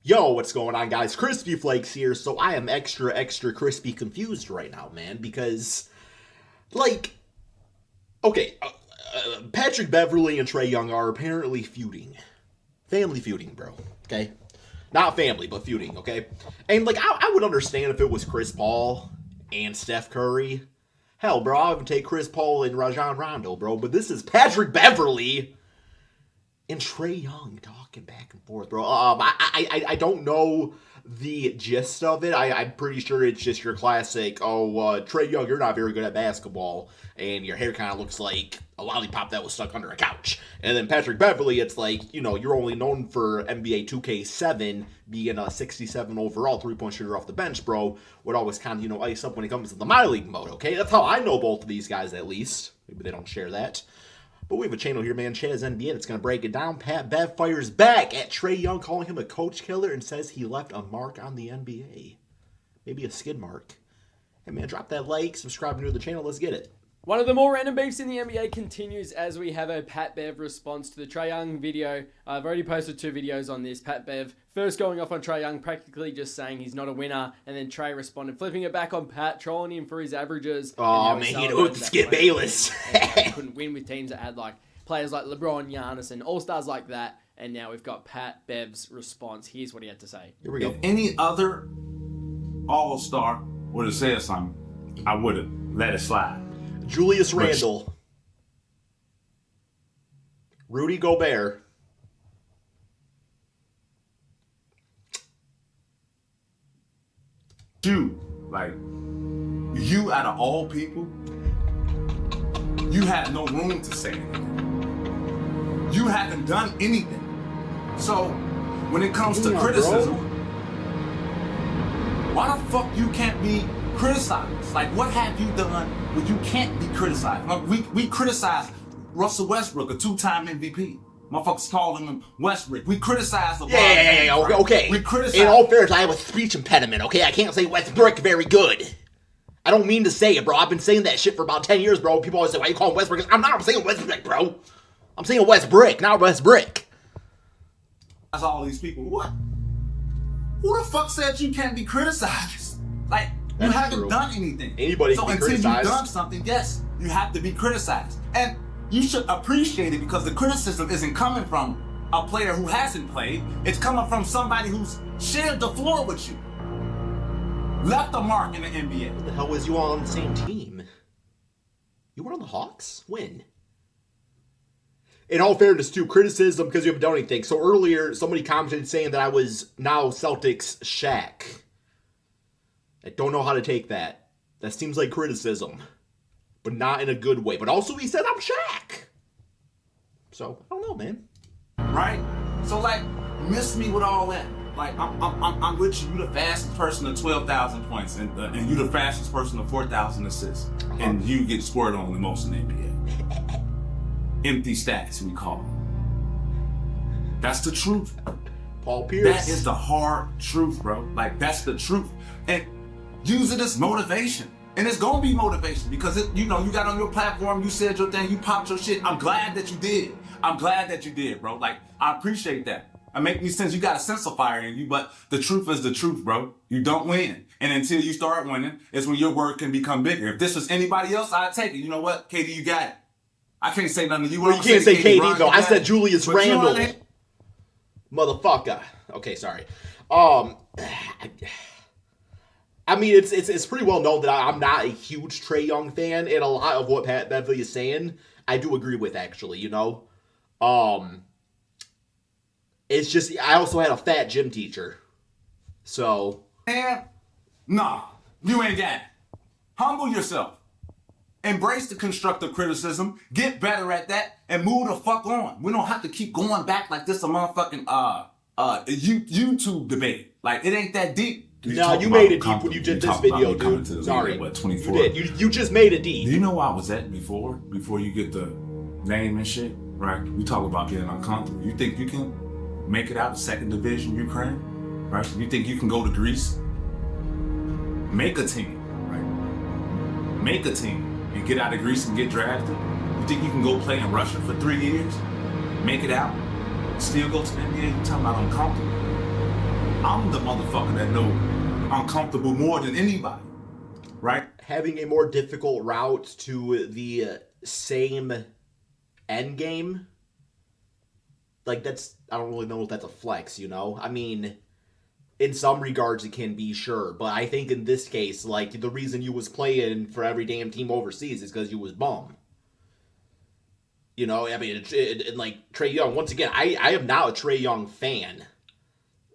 Yo, what's going on, guys? Crispy Flakes here. So I am extra crispy confused right now, man, because, like, okay, Patrick Beverly and Trae Young are apparently feuding. Family feuding, bro, okay? Not family, but feuding, okay? And, like, I would understand if it was Chris Paul and Steph Curry. Hell, bro, I would take Chris Paul and Rajon Rondo, bro, but this is Patrick Beverly and Trae Young talking back and forth, bro. I don't know the gist of it. I'm pretty sure it's just your classic, Trae Young, you're not very good at basketball, and your hair kind of looks like a lollipop that was stuck under a couch. And then Patrick Beverly, it's like, you're only known for NBA 2K7 being a 67 overall three-point shooter off the bench, bro. Would always kind of, ice up when it comes to the My League mode, okay? That's how I know both of these guys, at least. Maybe they don't share that. But we have a channel here, man, Chaz NBA, that's going to break it down. Pat Bev fires back at Trae Young, calling him a coach killer, and says he left a mark on the NBA. Maybe a skid mark. Hey, man, drop that like, subscribe to the channel. Let's get it. One of the more random beefs in the NBA continues as we have a Pat Bev response to the Trae Young video. I've already posted 2 videos on this. Pat Bev first going off on Trae Young, practically just saying he's not a winner, and then Trae responded, flipping it back on Pat, trolling him for his averages. Oh, man, he hooped Skip Bayless. He couldn't win with teams that had players like LeBron, Giannis, and all-stars like that. And now we've got Pat Bev's response. Here's what he had to say. Here we go. If any other all-star would have said something, I would have let it slide. Julius Randle. Rudy Gobert. You out of all people, you had no room to say anything. You haven't done anything. So when it comes to criticism, why the fuck you can't be criticized? Like, what have you done where you can't be criticized? Like, we criticized Russell Westbrook, a 2-time MVP. Motherfuckers calling him Westbrook. We criticized LeBron James, right? Okay. We criticized. In all fairness, I have a speech impediment, okay? I can't say Westbrook very good. I don't mean to say it, bro. I've been saying that shit for about 10 years, bro. People always say, why you call him Westbrook? I'm saying Westbrook, bro. I'm saying Westbrook, not Westbrook. That's all these people. What? Who the fuck said you can't be criticized? Like, you haven't done anything. Anybody can be criticized. So until you've done something, yes, you have to be criticized. And you should appreciate it because the criticism isn't coming from a player who hasn't played. It's coming from somebody who's shared the floor with you. Left a mark in the NBA. What the hell was you all on the same team? You were on the Hawks? When? In all fairness, too, criticism because you haven't done anything. So earlier, somebody commented saying that I was now Celtics Shaq. I don't know how to take that. That seems like criticism, but not in a good way. But also, he said I'm Shaq. So I don't know, man. Right? So miss me with all that. I'm with you. You the fastest person to 12,000 points, and you the fastest person to 4,000 assists, and you get scored on the most in the NBA. Empty stats, we call them. That's the truth. Paul Pierce. That is the hard truth, bro. That's the truth. And use it as motivation. And it's gonna be motivation because you got on your platform, you said your thing, you popped your shit. I'm glad that you did. I'm glad that you did, bro. I appreciate that. It makes me sense. You got a sense of fire in you, but the truth is the truth, bro. You don't win. And until you start winning, it's when your word can become bigger. If this was anybody else, I'd take it. You know what? KD, you got it. I can't say nothing to you. Well, you can't say KD, though. I said Julius Randle. You know Motherfucker. Okay, sorry. I mean, it's pretty well known that I'm not a huge Trae Young fan, and a lot of what Pat Beverly is saying, I do agree with, actually, It's just, I also had a fat gym teacher, so. Man, nah, you ain't got it. Humble yourself. Embrace the constructive criticism, get better at that, and move the fuck on. We don't have to keep going back like this a motherfucking YouTube debate. It ain't that deep. No, you made it deep when you did this video, dude. Sorry. What, 24? You did. You just made it deep. Do you know where I was at before you get the name and shit, right? We talk about getting uncomfortable. You think you can make it out of second division Ukraine, right? You think you can go to Greece? Make a team, right? Make a team and get out of Greece and get drafted. You think you can go play in Russia for 3 years, make it out, still go to the NBA? You talking about uncomfortable? I'm the motherfucker that know I'm comfortable more than anybody, right? Having a more difficult route to the same end game, like that's, I don't really know if that's a flex, you know? I mean, in some regards it can be, sure, but I think in this case, like, the reason you was playing for every damn team overseas is because you was bum. You know, I mean, and like Trae Young, once again, I am now a Trae Young fan.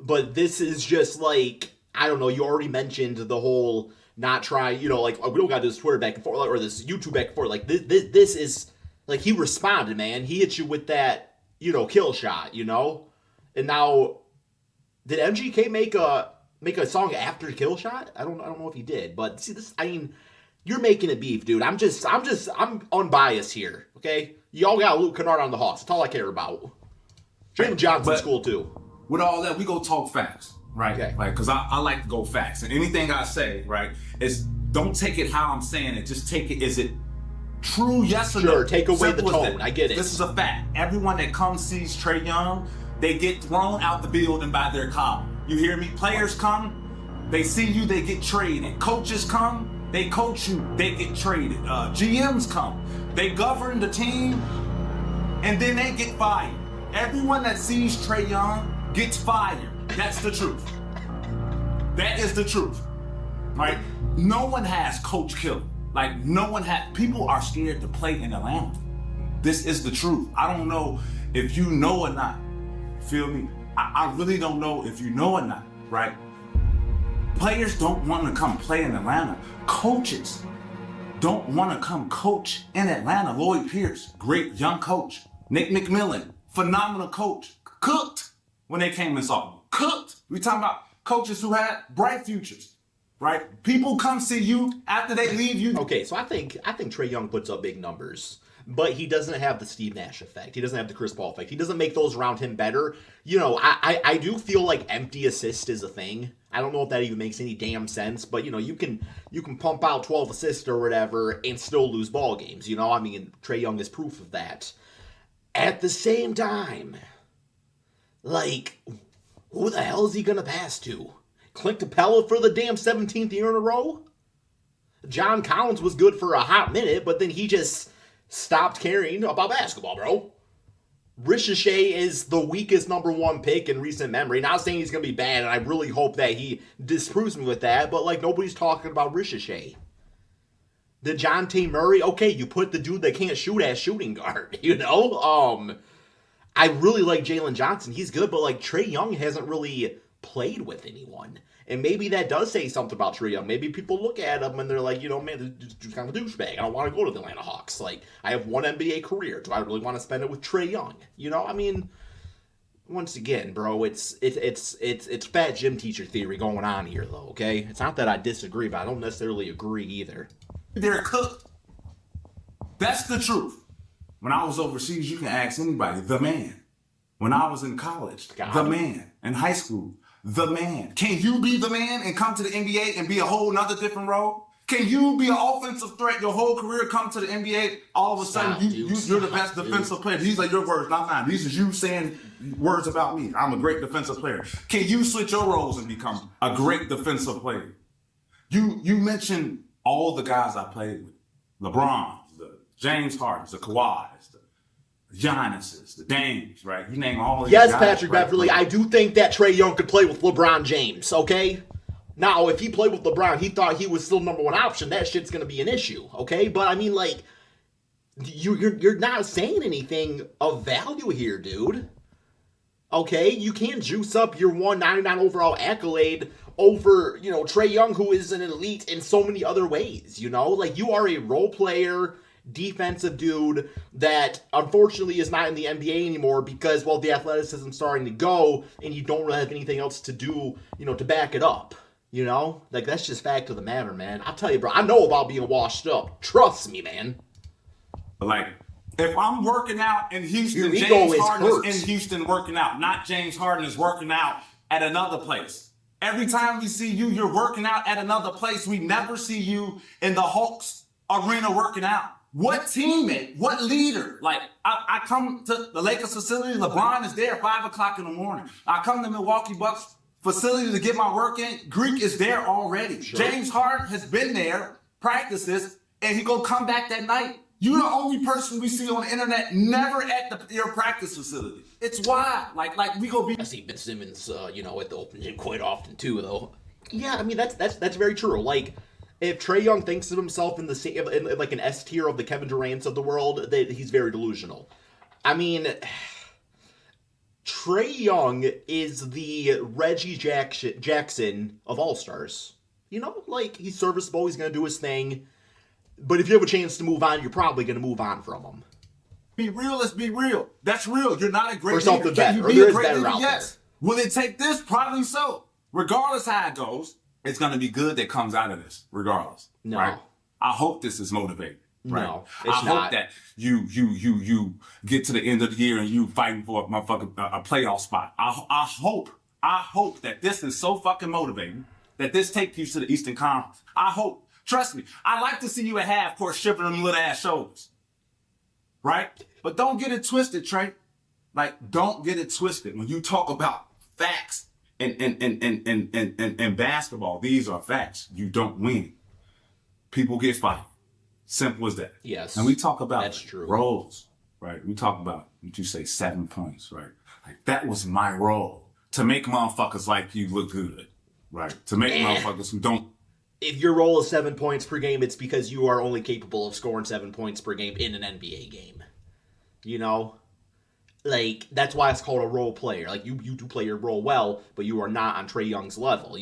But this is just like, I don't know, you already mentioned the whole not try, you know, like, we don't got this Twitter back and forth, or this YouTube back and forth. Like, this is, like, he responded, man. He hit you with that, you know, kill shot, you know? And now, did MGK make a song after kill shot? I don't know if he did, but see, this, I mean, you're making it beef, dude. I'm unbiased here, okay? Y'all got Luke Kennard on the Hawks. That's all I care about. Jalen Johnson's cool, too. With all that, we go talk facts, right? Okay. Like, because I like to go facts. And anything I say, right, is don't take it how I'm saying it. Just take it, is it true, yes or no? Sure, take away Simple the as tone. that. I get it. This is a fact. Everyone that comes sees Trae Young, they get thrown out the building by their collar. You hear me? Players come, they see you, they get traded. Coaches come, they coach you, they get traded. GMs come, they govern the team, and then they get fired. Everyone that sees Trae Young gets fired. That's the truth. That is the truth. Right? No one has coach killer. Like, no one has. People are scared to play in Atlanta. This is the truth. I don't know if you know or not. Feel me? I really don't know if you know or not, right? Players don't want to come play in Atlanta. Coaches don't want to come coach in Atlanta. Lloyd Pierce, great young coach. Nick McMillan, phenomenal coach. Cooked when they came and saw me. Cooked. We talking about coaches who had bright futures, right? People come see you after they leave you. Okay, so I think Trae Young puts up big numbers, but he doesn't have the Steve Nash effect. He doesn't have the Chris Paul effect. He doesn't make those around him better. You know, I do feel like empty assist is a thing. I don't know if that even makes any damn sense, but you know, you can pump out 12 assists or whatever and still lose ball games. You know, I mean, Trae Young is proof of that. At the same time, like, who the hell is he gonna pass to? Clint Capella for the damn 17th year in a row? John Collins was good for a hot minute, but then he just stopped caring about basketball, bro. Ricochet is the weakest number one pick in recent memory. Not saying he's going to be bad, and I really hope that he disproves me with that, but, like, nobody's talking about Ricochet. DeJounte Murray, okay, you put the dude that can't shoot as shooting guard, you know? I really like Jalen Johnson. He's good, but, like, Trae Young hasn't really played with anyone. And maybe that does say something about Trae Young. Maybe people look at him and they're like, you know, man, this dude's kind of a douchebag. I don't want to go to the Atlanta Hawks. Like, I have one NBA career. Do I really want to spend it with Trae Young? You know, I mean, once again, bro, it's fat gym teacher theory going on here, though, okay? It's not that I disagree, but I don't necessarily agree either. They're cooked. That's the truth. When I was overseas, you can ask anybody, the man. When I was in college, the man. In high school, the man. Can you be the man and come to the NBA and be a whole nother different role? Can you be an offensive threat your whole career, come to the NBA, all of a sudden you're the best defensive player? These are your words, not mine. These are you saying words about me. I'm a great defensive player. Can you switch your roles and become a great defensive player? You mentioned all the guys I played with. LeBron, the James Hardens, the Kawhis, the Giannis's, the Dames, right? You name all these guys. Yes, Patrick Beverly, I do think that Trae Young could play with LeBron James, okay? Now, if he played with LeBron, he thought he was still number one option, that shit's going to be an issue, okay? But, I mean, like, you're not saying anything of value here, dude. Okay? You can't juice up your 199 overall accolade over, you know, Trae Young, who is an elite in so many other ways, you know? Like, you are a role player, defensive dude that unfortunately is not in the NBA anymore because, well, the athleticism's starting to go and you don't really have anything else to do, you know, to back it up. You know? Like, that's just fact of the matter, man. I'll tell you, bro, I know about being washed up. Trust me, man. Like, if I'm working out in Houston, James Harden is in Houston working out, not James Harden is working out at another place. Every time we see you, you're working out at another place. We never see you in the Hawks arena working out. What teammate? What leader? Like, I come to the Lakers facility, LeBron is there at 5 o'clock in the morning. I come to Milwaukee Bucks facility to get my work in, Greek is there already. Sure. James Harden has been there, practices, and he gonna come back that night. You're the only person we see on the internet never at your practice facility. It's wild. Like we gonna be. I see Ben Simmons, at the open gym quite often too, though. Yeah, I mean that's very true. Like, if Trae Young thinks of himself in the same, in like an S tier of the Kevin Durant's of the world, he's very delusional. I mean, Trae Young is the Reggie Jackson of All-Stars. Like, he's serviceable, he's gonna do his thing. But if you have a chance to move on, you're probably gonna move on from him. Be real, let's be real. That's real. You're not a great Or something leader. better. Can Or you be there a is great better leader? out Yes. Will it take this? Probably so. Regardless how it goes, it's gonna be good that comes out of this. Regardless. No. Right? I hope this is motivating. Right? No, I it's hope not. that you get to the end of the year and you fighting for a motherfucking a playoff spot. I hope that this is so fucking motivating that this takes you to the Eastern Conference. I hope. Trust me. I like to see you at half court stripping them little ass shoulders. Right? But don't get it twisted, Trae. Like, don't get it twisted. When you talk about facts and basketball, these are facts. You don't win. People get fired. Simple as that. Yes. And we talk about that's true. roles, right? We talk about, what you say, 7 points, right? Like, that was my role. To make motherfuckers like you look good, right? To make motherfuckers who don't. If your role is 7 points per game, it's because you are only capable of scoring 7 points per game in an NBA game. Like, that's why it's called a role player. Like, you do play your role well, but you are not on Trae Young's level,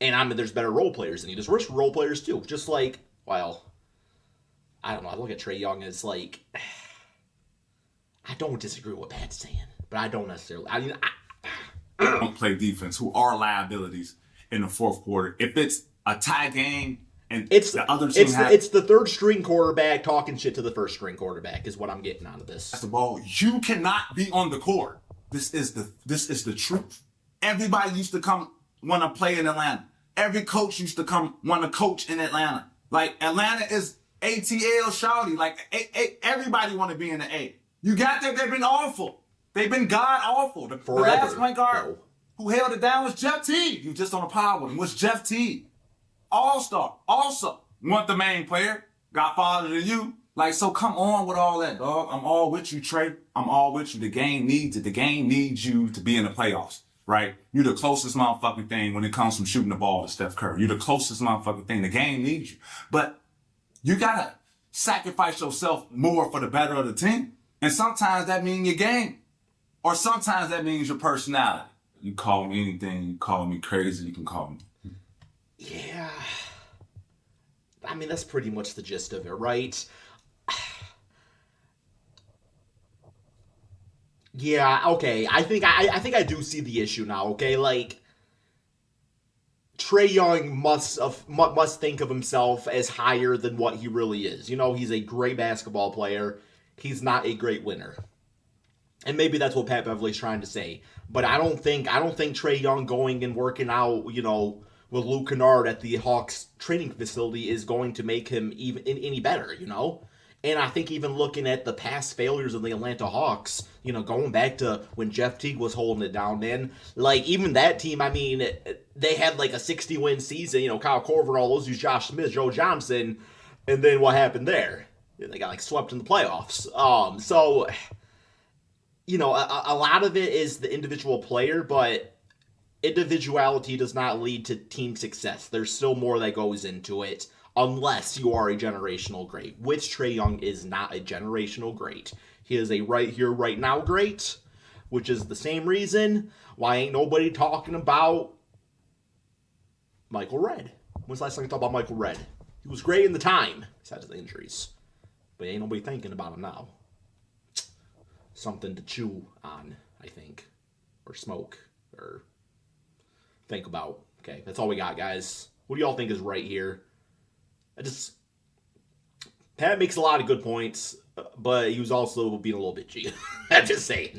And I mean, there's better role players than you. There's worse role players, too. Just like, well, I don't know. I look at Trae Young as, like, I don't disagree with what Pat's saying, but I don't necessarily. I mean, don't play defense, who are liabilities in the fourth quarter. If it's a tie game and the other team it's the third string quarterback talking shit to the first string quarterback is what I'm getting out of this. The ball, you cannot be on the court. This is the truth. Everybody used to come want to play in Atlanta. Every coach used to come want to coach in Atlanta. Like, Atlanta is ATL shawty. Like, everybody want to be in the A. You got there, they've been awful. They've been god awful. The last point guard who held it down was Jeff Teague. You just on a power with him. Was Jeff Teague. All-star. Also, want the main player. Got farther than you. Like, so come on with all that, dog. I'm all with you, Trae. I'm all with you. The game needs it. The game needs you to be in the playoffs, right? You're the closest motherfucking thing when it comes from shooting the ball to Steph Curry. You're the closest motherfucking thing. The game needs you. But you gotta sacrifice yourself more for the better of the team. And sometimes that means your game. Or sometimes that means your personality. You call me anything. You call me crazy. You can call me. Yeah. I mean, that's pretty much the gist of it, right? Yeah, okay. I think I do see the issue now, okay? Like, Trae Young must think of himself as higher than what he really is. He's a great basketball player. He's not a great winner. And maybe that's what Pat Beverly's trying to say. But I don't think Trae Young going and working out, with Luke Kennard at the Hawks training facility is going to make him even any better, And I think even looking at the past failures of the Atlanta Hawks, going back to when Jeff Teague was holding it down, man, like, even that team, I mean, they had like a 60-win season, Kyle Korver, all those, Josh Smith, Joe Johnson, and then what happened there? They got like swept in the playoffs. So, a lot of it is the individual player, but individuality does not lead to team success. There's still more that goes into it, unless you are a generational great, which Trae Young is not a generational great. He is a right here, right now great, which is the same reason why ain't nobody talking about Michael Redd. When's the last time you talked about Michael Redd? He was great in the time, besides the injuries. But ain't nobody thinking about him now. Something to chew on, I think. Or smoke. Or think about. Okay, that's all we got, guys. What do y'all think is right here? Pat makes a lot of good points, but he was also being a little bitchy. I'm just saying.